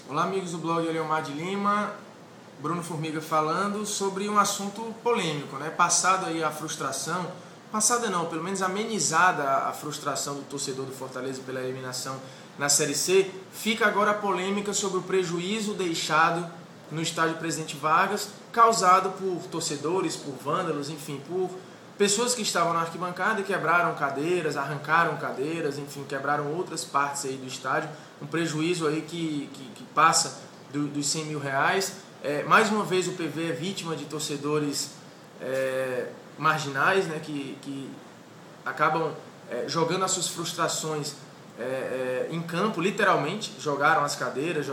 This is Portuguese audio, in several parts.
Olá, amigos do blog Eliomar de Lima, Bruno Formiga falando sobre um assunto polêmico, né? Passado aí a frustração, passada não, pelo menos amenizada a frustração do torcedor do Fortaleza pela eliminação na Série C, fica agora a polêmica sobre o prejuízo deixado no estádio Presidente Vargas, causado por torcedores, por vândalos, enfim, por pessoas que estavam na arquibancada e quebraram cadeiras, arrancaram cadeiras, enfim, quebraram outras partes aí do estádio. Um prejuízo aí que passa dos 100 mil reais. Mais uma vez o PV é vítima de torcedores marginais, né, que acabam jogando as suas frustrações em campo, literalmente, jogaram as cadeiras,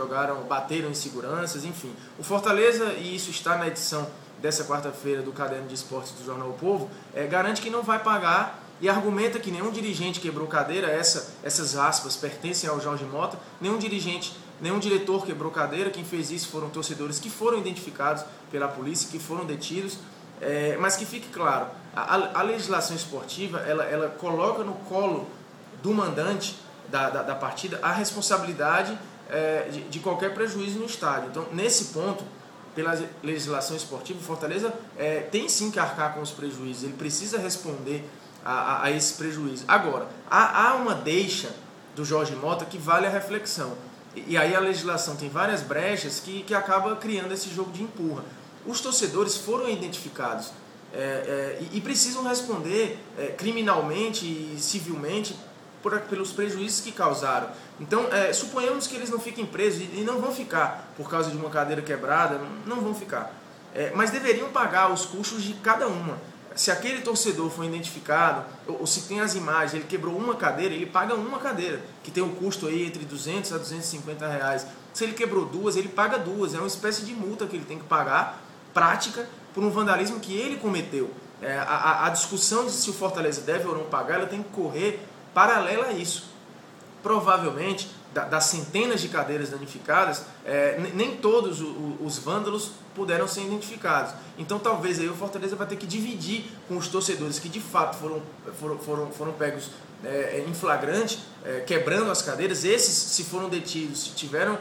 bateram em seguranças, enfim. O Fortaleza, e isso está na edição dessa quarta-feira do Caderno de Esportes do Jornal O Povo, garante que não vai pagar e argumenta que nenhum dirigente quebrou cadeira, essas aspas pertencem ao Jorge Mota, nenhum dirigente, nenhum diretor quebrou cadeira, quem fez isso foram torcedores que foram identificados pela polícia, que foram detidos, mas que fique claro, a legislação esportiva, ela coloca no colo do mandante da partida a responsabilidade de qualquer prejuízo no estádio. Então, nesse ponto, pela legislação esportiva, o Fortaleza tem sim que arcar com os prejuízos, ele precisa responder a esse prejuízo. Agora, há uma deixa do Jorge Mota que vale a reflexão, e aí a legislação tem várias brechas que acaba criando esse jogo de empurra. Os torcedores foram identificados e precisam responder criminalmente e civilmente pelos prejuízos que causaram. Então, suponhamos que eles não fiquem presos, e não vão ficar por causa de uma cadeira quebrada, não vão ficar. Mas deveriam pagar os custos de cada uma. Se aquele torcedor foi identificado, ou se tem as imagens, ele quebrou uma cadeira, ele paga uma cadeira, que tem um custo aí entre 200 a 250 reais. Se ele quebrou duas, ele paga duas. É uma espécie de multa que ele tem que pagar, prática, por um vandalismo que ele cometeu. A discussão de se o Fortaleza deve ou não pagar, ela tem que correr paralela a isso. Provavelmente, das centenas de cadeiras danificadas, nem todos os vândalos puderam ser identificados. Então, talvez aí o Fortaleza vai ter que dividir com os torcedores que de fato foram pegos em flagrante, quebrando as cadeiras. Esses, se foram detidos, se tiveram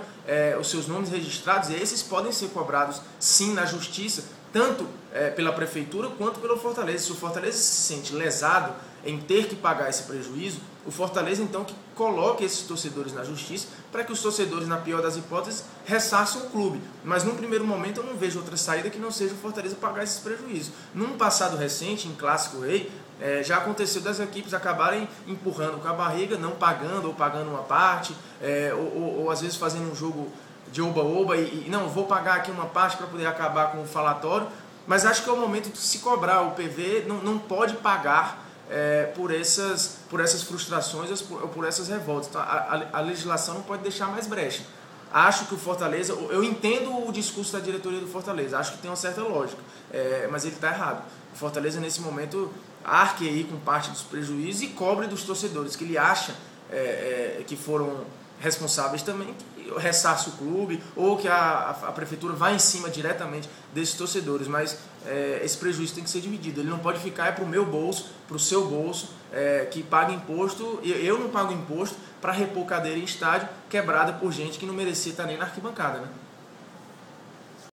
os seus nomes registrados, esses podem ser cobrados sim na justiça, tanto pela prefeitura quanto pelo Fortaleza. Se o Fortaleza se sente lesado em ter que pagar esse prejuízo, o Fortaleza então que coloque esses torcedores na justiça para que os torcedores, na pior das hipóteses, ressarçam o clube. Mas num primeiro momento eu não vejo outra saída que não seja o Fortaleza pagar esses prejuízos. Num passado recente, em Clássico Rei, já aconteceu das equipes acabarem empurrando com a barriga, não pagando ou pagando uma parte, ou às vezes fazendo um jogo de oba-oba e não, vou pagar aqui uma parte para poder acabar com o falatório. Mas acho que é o momento de se cobrar. O PV não pode pagar por essas frustrações ou por essas revoltas. Então, a legislação não pode deixar mais brecha. Acho que o Fortaleza, eu entendo o discurso da diretoria do Fortaleza, acho que tem uma certa lógica, mas ele está errado. O Fortaleza nesse momento arque aí com parte dos prejuízos e cobre dos torcedores que ele acha que foram responsáveis também, que ressarce o clube, ou que a prefeitura vá em cima diretamente desses torcedores, mas esse prejuízo tem que ser dividido. Ele não pode ficar para o meu bolso, para o seu bolso, que paga imposto. Eu não pago imposto para repor cadeira em estádio quebrada por gente que não merecia estar nem na arquibancada, né?